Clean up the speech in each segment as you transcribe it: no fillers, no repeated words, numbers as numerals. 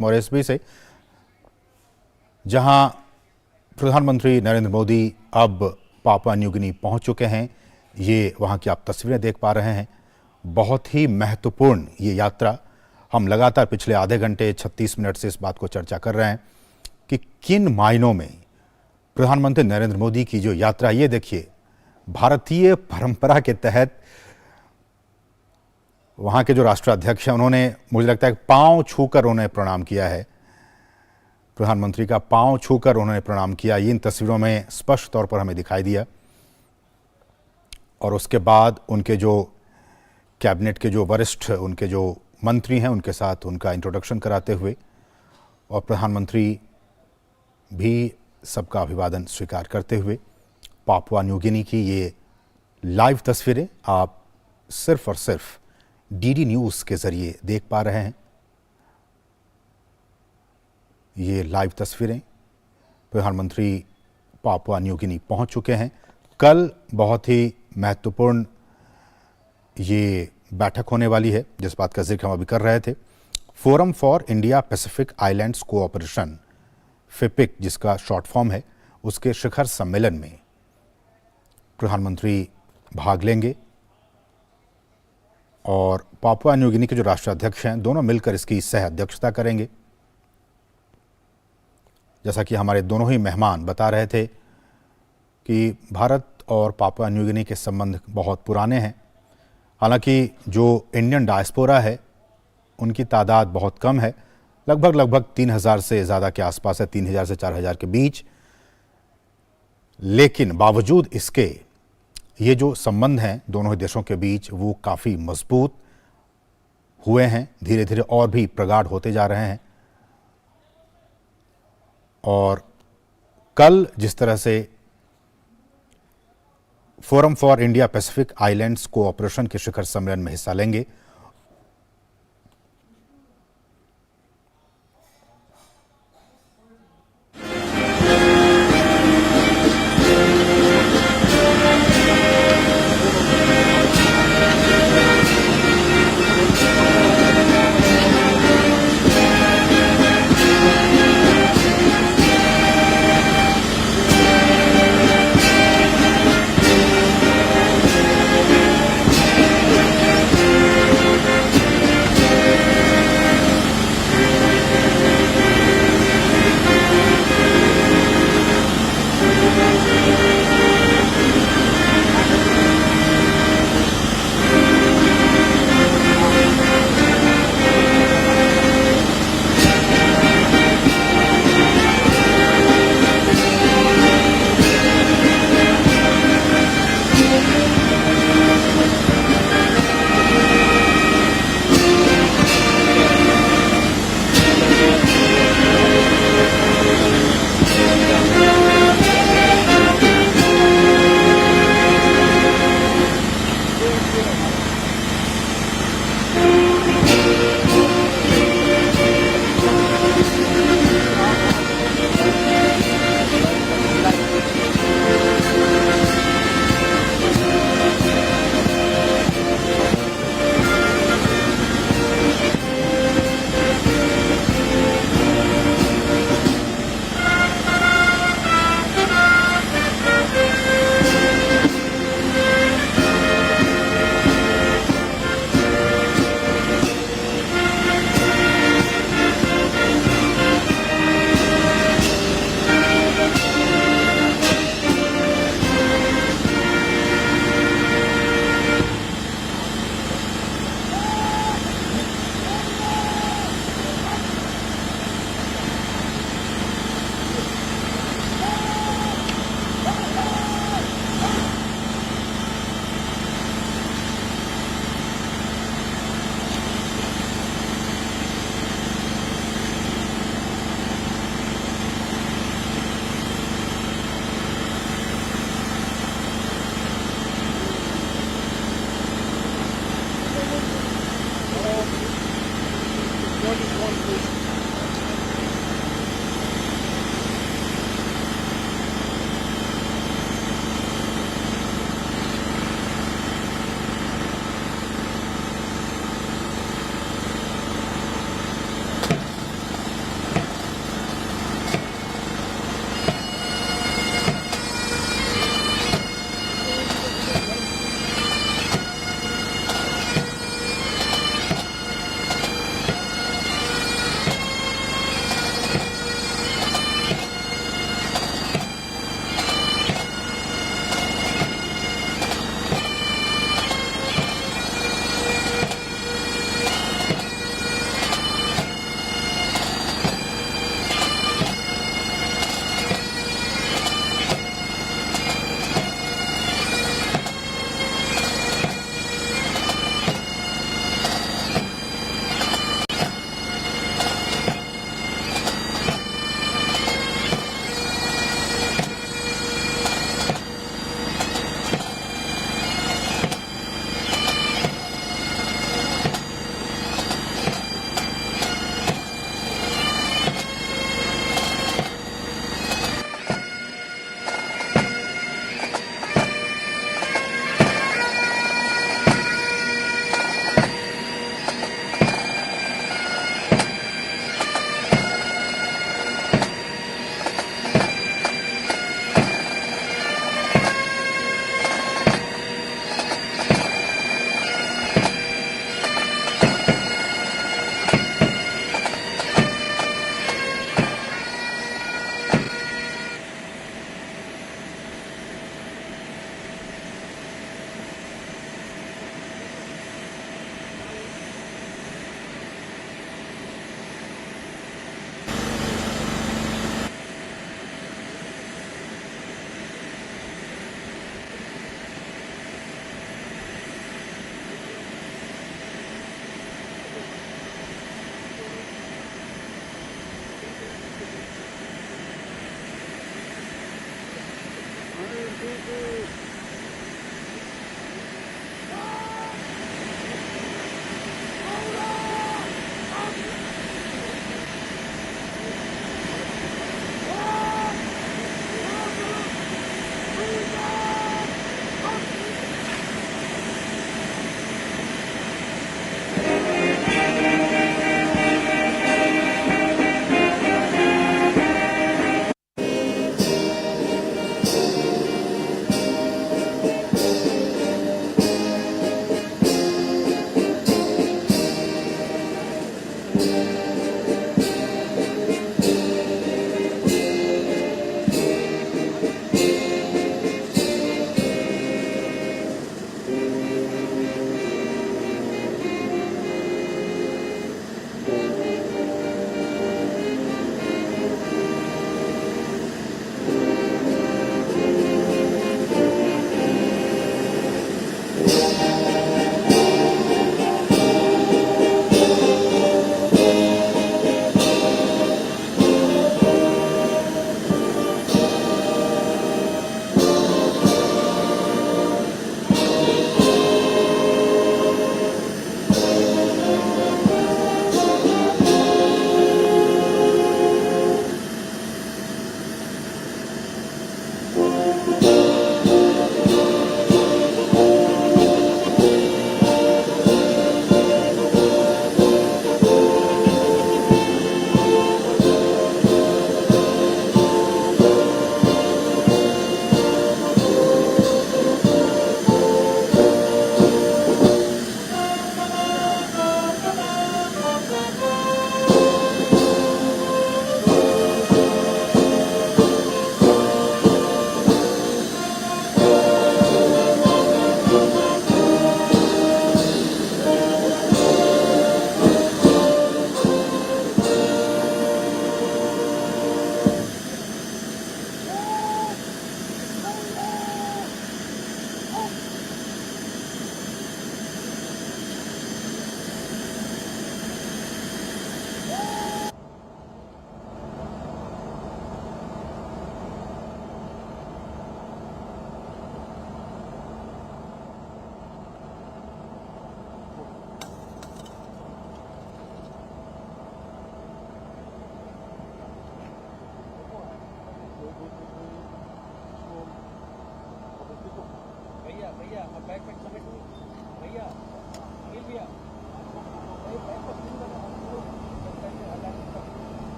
Mauritius से, जहां प्रधानमंत्री नरेंद्र मोदी अब पापुआ न्यू गिनी पहुंच चुके हैं। ये वहां की आप तस्वीरें देख पा रहे हैं। बहुत ही महत्वपूर्ण ये यात्रा। हम लगातार पिछले आधे घंटे 36 मिनट से इस बात को चर्चा कर रहे हैं कि किन मायनों में प्रधानमंत्री नरेंद्र मोदी की जो यात्रा, ये देखिए, भारतीय परंपरा के तहत वहां के जो राष्ट्राध्यक्ष हैं उन्होंने, मुझे लगता है, पांव छूकर उन्हें प्रणाम किया है। प्रधानमंत्री का पांव छूकर उन्होंने प्रणाम किया। ये इन तस्वीरों में स्पष्ट तौर पर हमें दिखाई दिया। और उसके बाद उनके जो कैबिनेट के जो वरिष्ठ, उनके जो मंत्री हैं, उनके साथ उनका इंट्रोडक्शन कराते हुए, और प्रधानमंत्री भी सबका अभिवादन स्वीकार करते हुए। पापुआ न्यू गिनी की ये लाइव तस्वीरें आप सिर्फ और सिर्फ डीडी न्यूज़ के जरिए देख पा रहे हैं। ये लाइव तस्वीरें, प्रधानमंत्री पापुआ न्यू गिनी पहुंच चुके हैं। कल बहुत ही महत्वपूर्ण ये बैठक होने वाली है, जिस बात का जिक्र हम अभी कर रहे थे। Forum for India Pacific Islands cooperation, FIPIC जिसका शॉर्ट फॉर्म है, उसके शिखर सम्मेलन में प्रधानमंत्री भाग लेंगे और पापुआ न्यू गिनी के जो राष्ट्राध्यक्ष हैं, दोनों मिलकर इसकी सह अध्यक्षता करेंगे। जैसा कि हमारे दोनों ही मेहमान बता रहे थे कि भारत और पापुआ न्यू गिनी के संबंध बहुत पुराने हैं। हालांकि जो इंडियन डायस्पोरा है उनकी तादाद बहुत कम है, लगभग 3000 से ज़्यादा के आसपास है, 3000 से 4000 के बीच। लेकिन बावजूद इसके ये जो संबंध हैं दोनों ही देशों के बीच, वो काफ़ी मजबूत हुए हैं, धीरे धीरे और भी प्रगाढ़ होते जा रहे हैं। और कल जिस तरह से forum for India Pacific Islands cooperation के शिखर सम्मेलन में हिस्सा लेंगे,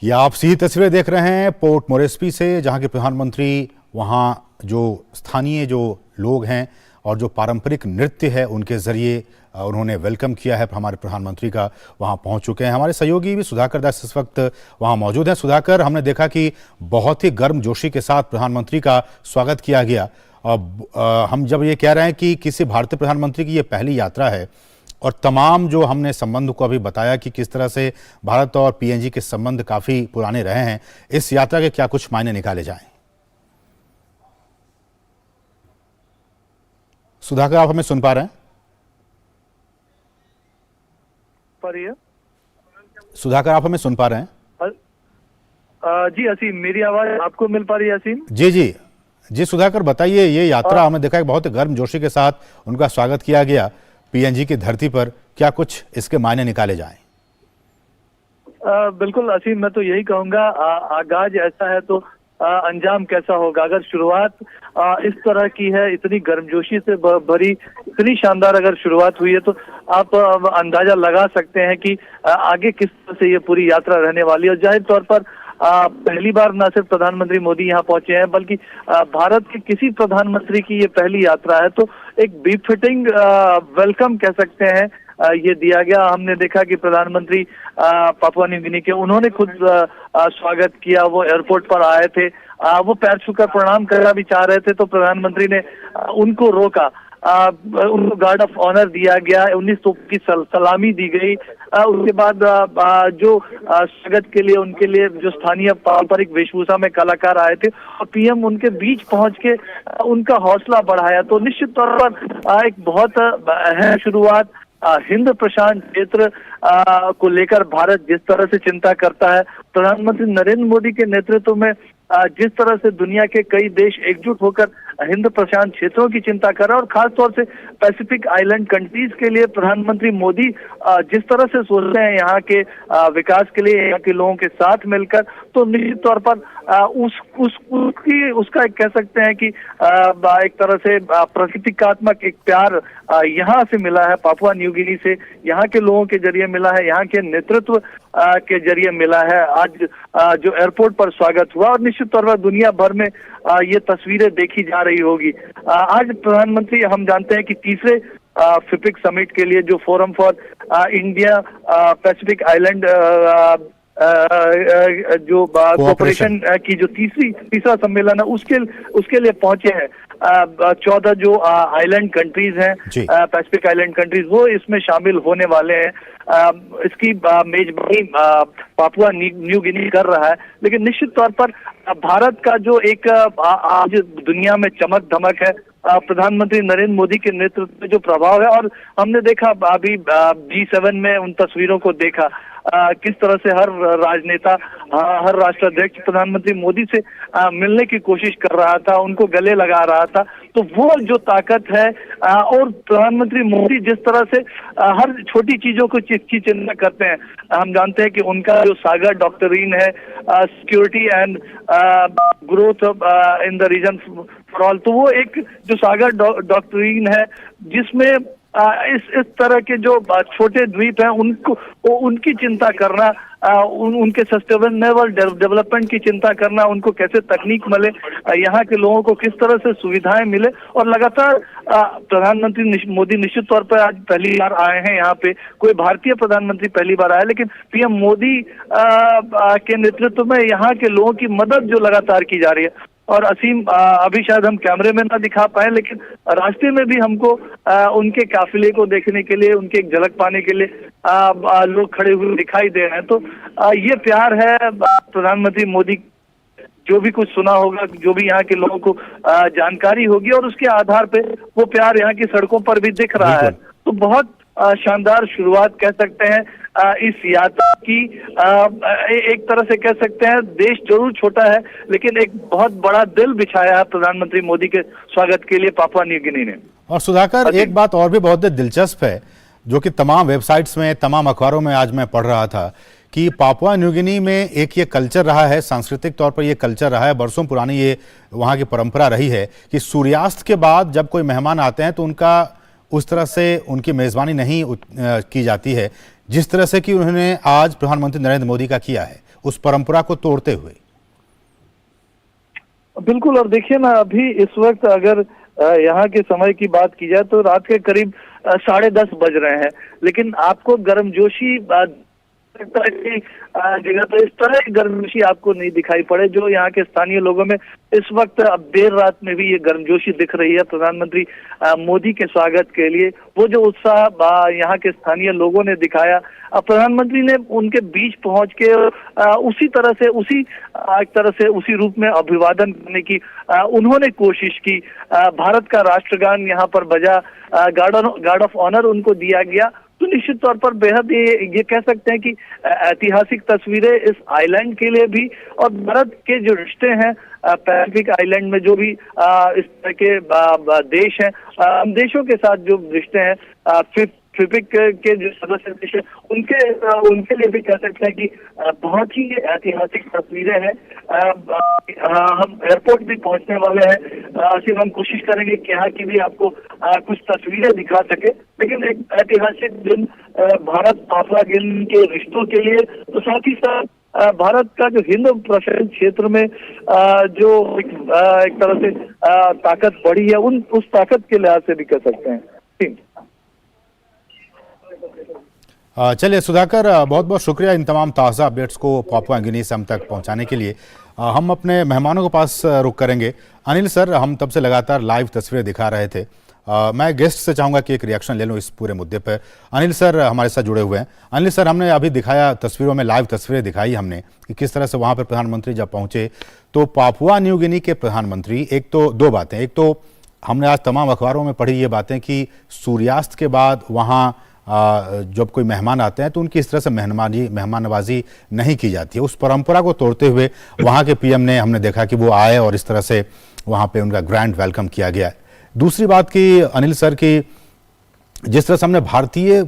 ये आप सीधी तस्वीरें देख रहे हैं पोर्ट मोरेस्बी से, जहां के प्रधानमंत्री वहां जो स्थानीय जो लोग हैं और जो पारंपरिक नृत्य है उनके जरिए उन्होंने वेलकम किया है हमारे प्रधानमंत्री का, वहां पहुंच चुके हैं। हमारे सहयोगी भी सुधाकर दास इस वक्त वहां मौजूद हैं। सुधाकर, हमने देखा कि बहुत ही गर्मजोशी के साथ प्रधानमंत्री का स्वागत किया गया। अब हम जब ये कह रहे हैं कि किसी भारतीय प्रधानमंत्री की ये पहली यात्रा है और तमाम जो हमने संबंध को अभी बताया कि किस तरह से भारत और पीएनजी के संबंध काफी पुराने रहे हैं, इस यात्रा के क्या कुछ मायने निकाले जाएं? सुधाकर, आप हमें सुन पा रहे हैं? सुधाकर, आप हमें सुन पा रहे हैं? जी असीम, मेरी आवाज आपको मिल पा रही है असीम? जी जी जी। सुधाकर बताइए, ये यात्रा हमने देखा है बहुत गर्मजोशी के साथ उनका स्वागत किया गया पीएनजी की धरती पर, क्या कुछ इसके मायने निकाले जाएं? बिल्कुल असीम, मैं तो यही कहूंगा, आगाज ऐसा है तो अंजाम कैसा होगा। अगर शुरुआत इस तरह की है, इतनी गर्मजोशी से भरी, इतनी शानदार अगर शुरुआत हुई है, तो आप अंदाजा लगा सकते हैं कि आगे किस तरह से ये पूरी यात्रा रहने वाली है। और जाहिर तौर पर पहली बार न सिर्फ प्रधानमंत्री मोदी यहाँ पहुंचे हैं, बल्कि भारत के किसी प्रधानमंत्री की ये पहली यात्रा है। तो एक बिफिटिंग वेलकम कह सकते हैं ये दिया गया। हमने देखा कि प्रधानमंत्री पापुआ न्यू गिनी के उन्होंने खुद स्वागत किया। वो एयरपोर्ट पर आए थे, वो पैर छूकर प्रणाम करना भी चाह रहे थे, तो प्रधानमंत्री ने उनको रोका। उनको गार्ड ऑफ ऑनर दिया गया, 19 तोप की सलामी दी गई। उसके बाद जो स्वागत के लिए उनके लिए जो स्थानीय पारंपरिक वेशभूषा में कलाकार आए थे और पीएम उनके बीच पहुंच के उनका हौसला बढ़ाया। तो निश्चित तौर पर एक बहुत अहम शुरुआत हिंद प्रशांत क्षेत्र को लेकर भारत जिस तरह से चिंता करता है, प्रधानमंत्री नरेंद्र मोदी के नेतृत्व में जिस तरह से दुनिया के कई देश एकजुट होकर हिंद प्रशांत क्षेत्रों की चिंता कर रहा है और खासतौर से पैसिफिक आइलैंड कंट्रीज के लिए प्रधानमंत्री मोदी जिस तरह से सोच रहे हैं यहाँ के विकास के लिए, यहाँ के लोगों के साथ मिलकर, तो निश्चित तौर पर उसका एक कह सकते हैं कि एक तरह से प्रतीकात्मक एक प्यार यहाँ से मिला है, पापुआ न्यू गिनी से यहाँ के लोगों के जरिए मिला है, यहाँ के नेतृत्व के जरिए मिला है। आज जो एयरपोर्ट पर स्वागत हुआ और निश्चित तौर पर दुनिया भर में ये तस्वीरें देखी जा रही होगी। आज प्रधानमंत्री, हम जानते हैं कि तीसरे फिपिक समिट के लिए जो forum for India Pacific island जो कोऑपरेशन की जो तीसरा सम्मेलन है उसके लिए पहुंचे हैं। 14 जो आइलैंड कंट्रीज हैं, पैसिफिक आइलैंड कंट्रीज, वो इसमें शामिल होने वाले हैं। इसकी मेजबानी पापुआ न्यू गिनी कर रहा है, लेकिन निश्चित तौर पर भारत का जो एक आज दुनिया में चमक धमक है, प्रधानमंत्री नरेंद्र मोदी के नेतृत्व में जो प्रभाव है। और हमने देखा अभी G7 में उन तस्वीरों को देखा, किस तरह से हर राजनेता, हर राष्ट्राध्यक्ष प्रधानमंत्री मोदी से मिलने की कोशिश कर रहा था, उनको गले लगा रहा था। तो वो जो ताकत है और प्रधानमंत्री मोदी जिस तरह से हर छोटी चीजों को की चिंता करते हैं, हम जानते हैं कि उनका जो सागर डॉक्ट्रिन है, security and growth in the region for all, तो वो एक जो सागर डॉक्ट्रिन है जिसमें इस तरह के जो छोटे द्वीप हैं उनकी चिंता करना, उनके सस्टेनेबल डेवलपमेंट की चिंता करना, उनको कैसे तकनीक मिले, यहाँ के लोगों को किस तरह से सुविधाएं मिले। और लगातार प्रधानमंत्री मोदी निश्चित तौर पर आज पहली बार आए हैं यहाँ पे, कोई भारतीय प्रधानमंत्री पहली बार आया, लेकिन पीएम मोदी के नेतृत्व में यहाँ के लोगों की मदद जो लगातार की जा रही है। और असीम, अभी शायद हम कैमरे में ना दिखा पाए, लेकिन रास्ते में भी हमको उनके काफिले को देखने के लिए, उनकी एक झलक पाने के लिए लोग खड़े हुए दिखाई दे रहे हैं। तो ये प्यार है प्रधानमंत्री मोदी, जो भी कुछ सुना होगा, जो भी यहाँ के लोगों को जानकारी होगी और उसके आधार पे वो प्यार यहाँ की सड़कों पर भी दिख रहा है। तो बहुत शानदार शुरुआत कह सकते हैं इस यात्रा की। एक तरह से कह सकते हैं देश जरूर छोटा है, लेकिन एक बहुत बड़ा दिल बिछाया है प्रधानमंत्री मोदी के स्वागत के लिए पापुआ न्यू गिनी ने। और सुधाकर, एक बात और भी बहुत दिलचस्प है, जो कि तमाम वेबसाइट्स में, तमाम अखबारों में आज मैं पढ़ रहा था कि पापुआ न्यू गिनी में एक ये कल्चर रहा है, सांस्कृतिक तौर पर ये कल्चर रहा है, बरसों पुरानी ये वहाँ की परंपरा रही है कि सूर्यास्त के बाद जब कोई मेहमान आते हैं तो उनका उस तरह से उनकी मेज़बानी नहीं की जाती है जिस तरह से कि उन्होंने आज प्रधानमंत्री नरेंद्र मोदी का किया है, उस परंपरा को तोड़ते हुए। बिल्कुल। और देखिए ना, अभी इस वक्त अगर यहाँ के समय की बात की जाए तो रात के करीब 10:30 बज रहे हैं, लेकिन आपको गर्मजोशी जगह तो इस तरह की गर्मजोशी आपको नहीं दिखाई पड़े जो यहाँ के स्थानीय लोगों में इस वक्त अब देर रात में भी ये गर्मजोशी दिख रही है प्रधानमंत्री मोदी के स्वागत के लिए। वो जो उत्साह यहाँ के स्थानीय लोगों ने दिखाया, प्रधानमंत्री ने उनके बीच पहुंच के उसी तरह से उसी रूप में अभिवादन करने की उन्होंने कोशिश की। भारत का राष्ट्रगान यहाँ पर बजा, गार्ड ऑफ ऑनर उनको दिया गया। तो निश्चित तौर पर बेहद ये कह सकते हैं कि ऐतिहासिक तस्वीरें इस आइलैंड के लिए भी, और भारत के जो रिश्ते हैं पैसिफिक आइलैंड में जो भी इस तरह के देश हैं, देशों के साथ जो रिश्ते हैं, फिपिक के जो सदस्य देश हैं, उनके लिए भी कह सकते हैं कि बहुत ही ऐतिहासिक तस्वीरें हैं। हम एयरपोर्ट भी पहुंचने वाले हैं, सिर्फ हम कोशिश करेंगे कि यहाँ की भी आपको कुछ तस्वीरें दिखा सके। लेकिन एक ऐतिहासिक दिन भारत पापुआ गिनी के रिश्तों के लिए, तो साथ ही साथ भारत का जो हिंद प्रशांत क्षेत्र में जो एक तरह से ताकत बढ़ी है, उस ताकत के लिहाज से भी कह सकते हैं। चलिए सुधाकर, बहुत बहुत शुक्रिया इन तमाम ताज़ा अपडेट्स को पापुआ गिनी से हम तक पहुंचाने के लिए। हम अपने मेहमानों के पास रुक करेंगे। अनिल सर, हम तब से लगातार लाइव तस्वीरें दिखा रहे थे। मैं गेस्ट से चाहूँगा कि एक रिएक्शन ले लूँ इस पूरे मुद्दे पर। अनिल सर हमारे साथ जुड़े हुए हैं। अनिल सर, हमने अभी दिखाया तस्वीरों में, लाइव तस्वीरें दिखाई हमने कि किस तरह से वहाँ पर प्रधानमंत्री जब पहुँचे तो पापुआ न्यू गिनी के प्रधानमंत्री, एक तो दो बातें, एक तो हमने आज तमाम अखबारों में पढ़ी ये बातें कि सूर्यास्त के बाद वहाँ जब कोई मेहमान आते हैं तो उनकी इस तरह से मेहमान नवाजी नहीं की जाती है। उस परंपरा को तोड़ते हुए वहाँ के पीएम ने, हमने देखा कि वो आए और इस तरह से वहाँ पे उनका ग्रैंड वेलकम किया गया। दूसरी बात की अनिल सर की, जिस तरह से हमने भारतीय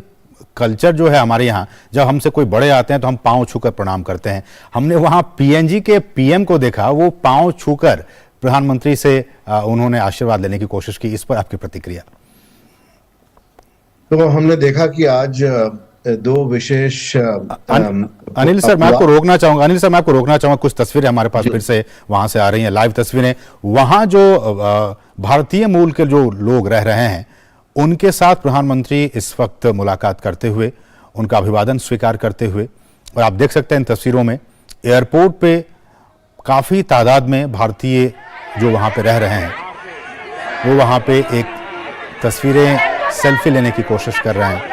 कल्चर जो है हमारे यहाँ, जब हमसे कोई बड़े आते हैं तो हम पाँव छूकर प्रणाम करते हैं। हमने वहाँ पीएनजी के पीएम को देखा, वो पाँव छूकर प्रधानमंत्री से उन्होंने आशीर्वाद लेने की कोशिश की। इस पर आपकी प्रतिक्रिया? तो हमने देखा कि आज दो विशेष अनिल सर मैं आपको रोकना चाहूंगा। कुछ तस्वीरें हमारे पास फिर से वहां से आ रही हैं, लाइव तस्वीरें। वहां जो भारतीय मूल के जो लोग रह रहे हैं उनके साथ प्रधानमंत्री इस वक्त मुलाकात करते हुए, उनका अभिवादन स्वीकार करते हुए, और आप देख सकते हैं इन तस्वीरों में एयरपोर्ट पे काफी तादाद में भारतीय जो वहां पे रह रहे हैं वो वहां पे एक तस्वीरें, सेल्फी लेने की कोशिश कर रहे हैं।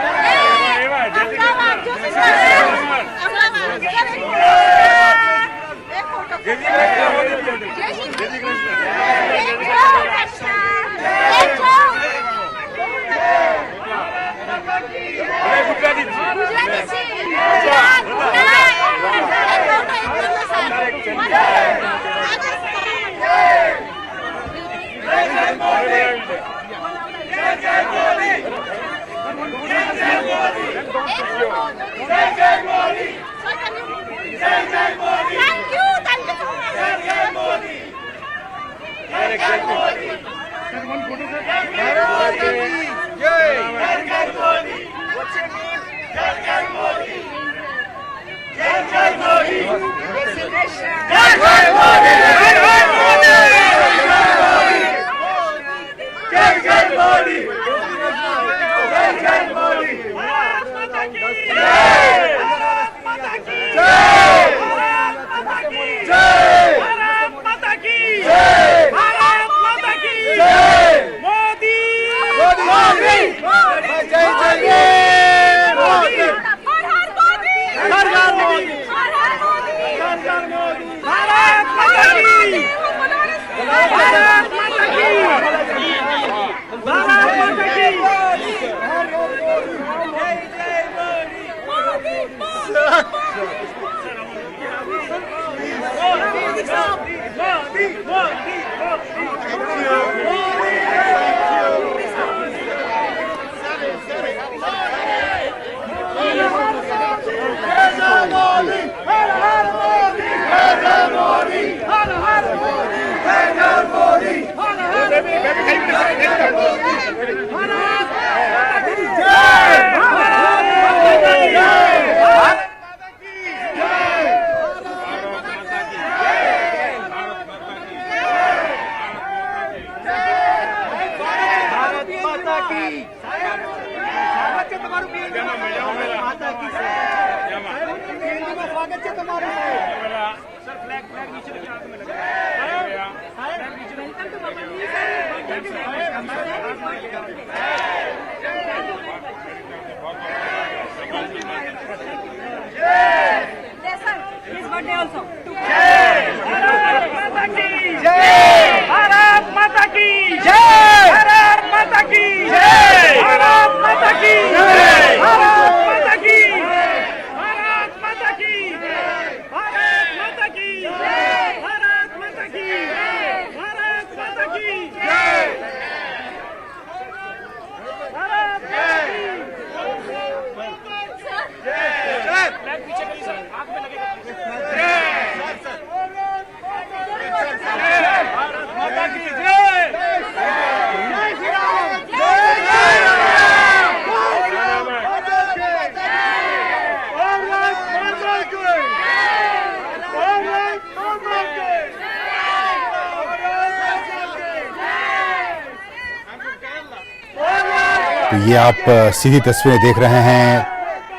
तो ये आप सीधी तस्वीरें देख रहे हैं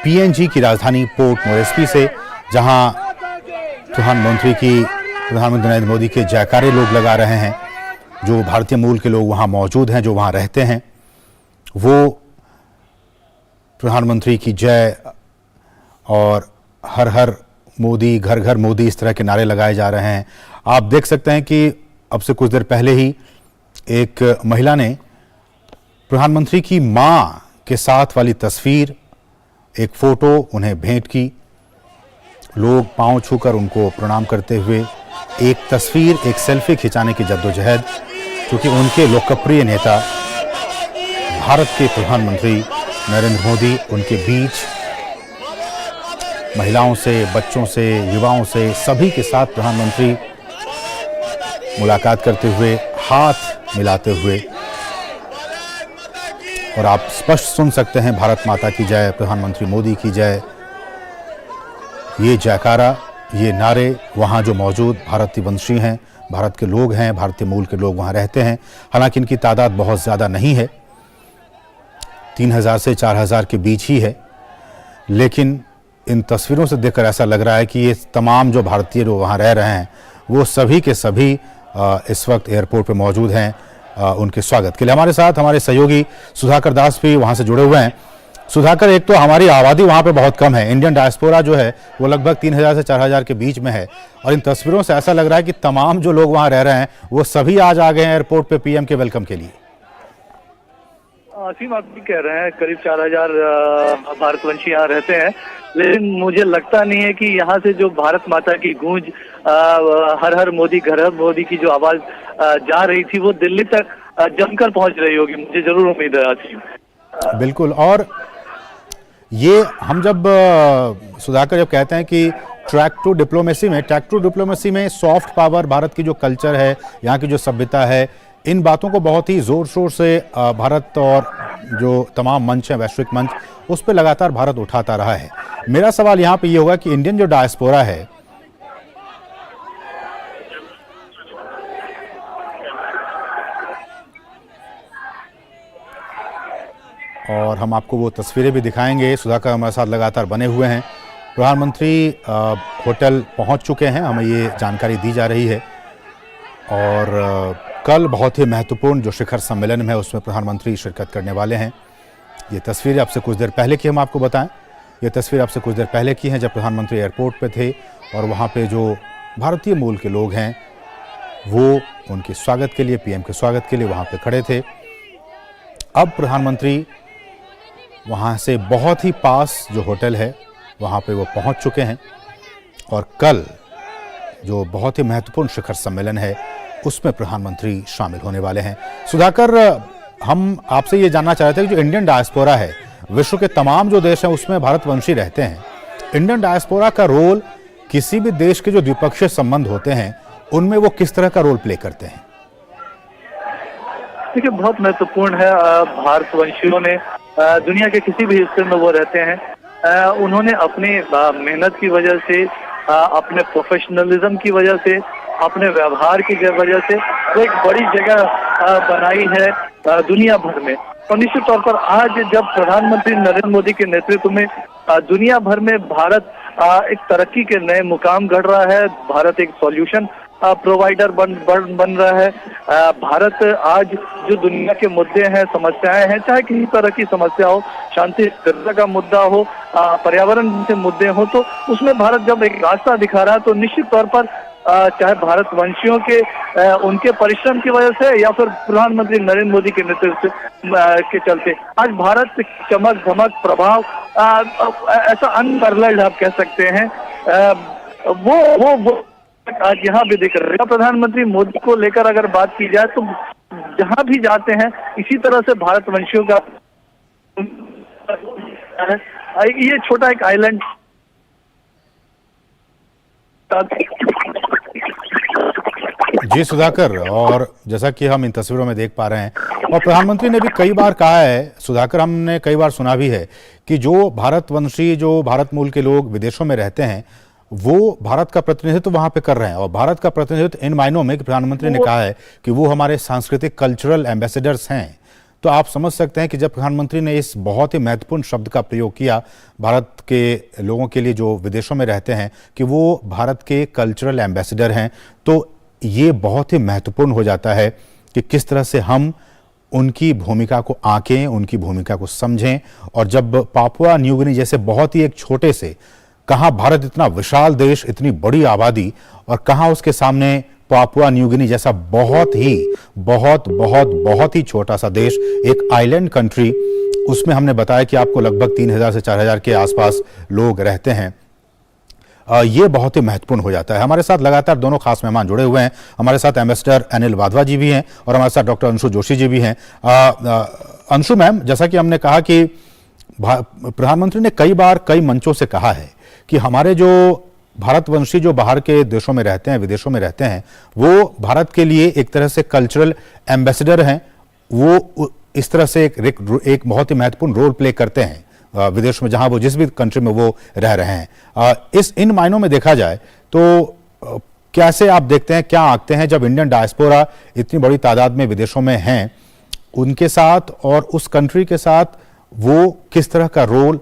पीएनजी की राजधानी पोर्ट मोरेस्बी से, जहां प्रधानमंत्री नरेंद्र मोदी के जयकारे लोग लगा रहे हैं। जो भारतीय मूल के लोग वहां मौजूद हैं, जो वहां रहते हैं, वो प्रधानमंत्री की जय और हर हर मोदी, घर घर मोदी, इस तरह के नारे लगाए जा रहे हैं। आप देख सकते हैं कि अब से कुछ देर पहले ही एक महिला ने प्रधानमंत्री की मां के साथ वाली तस्वीर, एक फोटो उन्हें भेंट की। लोग पांव छूकर उनको प्रणाम करते हुए एक तस्वीर, एक सेल्फी खिंचाने की जद्दोजहद, क्योंकि उनके लोकप्रिय नेता भारत के प्रधानमंत्री नरेंद्र मोदी उनके बीच महिलाओं से, बच्चों से, युवाओं से, सभी के साथ प्रधानमंत्री मुलाकात करते हुए, हाथ मिलाते हुए, और आप स्पष्ट सुन सकते हैं भारत माता की जय, प्रधानमंत्री मोदी की जय। ये जयकारा, ये नारे वहाँ जो मौजूद भारतीय वंशी हैं, भारत के लोग हैं, भारतीय मूल के लोग वहाँ रहते हैं। हालांकि इनकी तादाद बहुत ज़्यादा नहीं है, 3000 से 4000 के बीच ही है, लेकिन इन तस्वीरों से देखकर ऐसा लग रहा है कि ये तमाम जो भारतीय लोग वहाँ रह रहे हैं, वो सभी के सभी इस वक्त एयरपोर्ट पर मौजूद हैं उनके स्वागत के लिए। हमारे साथ हमारे सहयोगी सुधाकर दास भी वहाँ से जुड़े हुए हैं। सुधाकर, एक तो हमारी आबादी वहाँ पे बहुत कम है, इंडियन डायस्पोरा जो है वो लगभग 3000 से 4000 के बीच में है, और इन तस्वीरों से ऐसा लग रहा है कि तमाम जो लोग वहाँ रह रहे हैं वो सभी आज आ गए हैं एयरपोर्ट पे पीएम के वेलकम के लिए। आसिम, आप भी कह रहे हैं करीब 4000 भारतवंशी यहाँ रहते हैं, लेकिन मुझे लगता नहीं है कि यहाँ से जो भारत माता की गूंज, हर हर मोदी, घर हर मोदी की जो आवाज जा रही थी, वो दिल्ली तक जमकर पहुंच रही होगी। मुझे जरूर उम्मीद है आसिम। बिल्कुल, और ये हम जब सुधाकर जब कहते हैं कि ट्रैक टू डिप्लोमेसी में सॉफ्ट पावर, भारत की जो कल्चर है, यहाँ की जो सभ्यता है, इन बातों को बहुत ही जोर शोर से भारत और जो तमाम मंच हैं, वैश्विक मंच, उस पर लगातार भारत उठाता रहा है। मेरा सवाल यहाँ पे ये होगा कि इंडियन जो डायस्पोरा है, और हम आपको वो तस्वीरें भी दिखाएंगे, सुधाकर हमारे साथ लगातार बने हुए हैं। प्रधानमंत्री होटल पहुंच चुके हैं, हमें ये जानकारी दी जा रही है, और कल बहुत ही महत्वपूर्ण जो शिखर सम्मेलन है उसमें प्रधानमंत्री शिरकत करने वाले हैं। ये तस्वीरें आपसे कुछ देर पहले की हम आपको बताएं, ये तस्वीर आपसे कुछ देर पहले की हैं जब प्रधानमंत्री एयरपोर्ट पे थे, और वहाँ पे जो भारतीय मूल के लोग हैं वो उनके स्वागत के लिए, पीएम के स्वागत के लिए वहाँ पे खड़े थे। अब प्रधानमंत्री वहाँ से बहुत ही पास जो होटल है वहाँ पे वो पहुँच चुके हैं, और कल जो बहुत ही महत्वपूर्ण शिखर सम्मेलन है उसमें प्रधानमंत्री शामिल होने वाले हैं। सुधाकर, हम आपसे ये जानना चाह रहे थे कि जो इंडियन डायस्पोरा है, विश्व के तमाम जो देश हैं उसमें भारतवंशी रहते हैं, इंडियन डायस्पोरा का रोल किसी भी देश के जो द्विपक्षीय संबंध होते हैं उनमें वो किस तरह का रोल प्ले करते हैं? देखिए, बहुत महत्वपूर्ण है। भारतवंशियों ने दुनिया के किसी भी हिस्से में वो रहते हैं, उन्होंने अपनी मेहनत की वजह से, अपने प्रोफेशनलिज्म की वजह से, अपने व्यवहार की वजह से वो एक बड़ी जगह बनाई है दुनिया भर में। और निश्चित तौर पर आज जब प्रधानमंत्री नरेंद्र मोदी के नेतृत्व में दुनिया भर में भारत एक तरक्की के नए मुकाम गढ़ रहा है, भारत एक सॉल्यूशन प्रोवाइडर बन रहा है। भारत आज जो दुनिया के मुद्दे हैं, समस्याएं हैं, चाहे किसी तरह की समस्या हो, शांति स्थिरता का मुद्दा हो, पर्यावरण से मुद्दे हो, तो उसमें भारत जब एक रास्ता दिखा रहा है, तो निश्चित तौर पर चाहे भारतवंशियों के उनके परिश्रम की वजह से या फिर प्रधानमंत्री नरेंद्र मोदी के नेतृत्व के चलते आज भारत चमक धमक प्रभाव ऐसा अनपैरेलल्ड आप कह सकते हैं, वो आज यहाँ भी दिख रहा है। प्रधानमंत्री मोदी को लेकर अगर बात की जाए तो जहाँ भी जाते हैं इसी तरह से भारतवंशियों का ये छोटा एक आइलैंड जी सुधाकर, और जैसा कि हम इन तस्वीरों में देख पा रहे हैं, और प्रधानमंत्री ने भी कई बार कहा है, सुधाकर, हमने कई बार सुना भी है कि जो भारतवंशी, जो भारत मूल के लोग विदेशों में रहते हैं वो भारत का प्रतिनिधित्व वहां पे कर रहे हैं, और भारत का प्रतिनिधित्व इन मायनों में कि प्रधानमंत्री ने कहा है कि वो हमारे सांस्कृतिक कल्चरल एम्बेसडर्स हैं। तो आप समझ सकते हैं कि जब प्रधानमंत्री ने इस बहुत ही महत्वपूर्ण शब्द का प्रयोग किया भारत के लोगों के लिए जो विदेशों में रहते हैं कि वो भारत के कल्चरल एम्बेसडर हैं, तो ये बहुत ही महत्वपूर्ण हो जाता है कि किस तरह से हम उनकी भूमिका को आंकें, उनकी भूमिका को समझें। और जब पापुआ न्यू गिनी जैसे बहुत ही एक छोटे से, कहाँ भारत इतना विशाल देश, इतनी बड़ी आबादी, और कहाँ उसके सामने पापुआ न्यू गिनी जैसा बहुत ही छोटा सा देश, एक आइलैंड कंट्री, उसमें हमने बताया कि आपको लगभग 3000 से 4000 के आसपास लोग रहते हैं। ये बहुत ही महत्वपूर्ण हो जाता है। हमारे साथ लगातार दोनों खास मेहमान जुड़े हुए हैं। हमारे साथ एम्बेसडर अनिल वाधवा जी भी हैं और हमारे साथ डॉक्टर अंशु जोशी जी भी हैं। अंशु मैम, जैसा कि हमने कहा कि प्रधानमंत्री ने कई बार कई मंचों से कहा है कि हमारे जो भारतवंशी जो बाहर के देशों में रहते हैं, विदेशों में रहते हैं, वो भारत के लिए एक तरह से कल्चरल एम्बेसडर हैं। वो इस तरह से एक बहुत ही महत्वपूर्ण रोल प्ले करते हैं विदेश में, जहां वो जिस भी कंट्री में वो रह रहे हैं। इन मायनों में देखा जाए तो कैसे आप देखते हैं, क्या आंकते हैं जब इंडियन डायस्पोरा इतनी बड़ी तादाद में विदेशों में हैं, उनके साथ और उस कंट्री के साथ वो किस तरह का रोल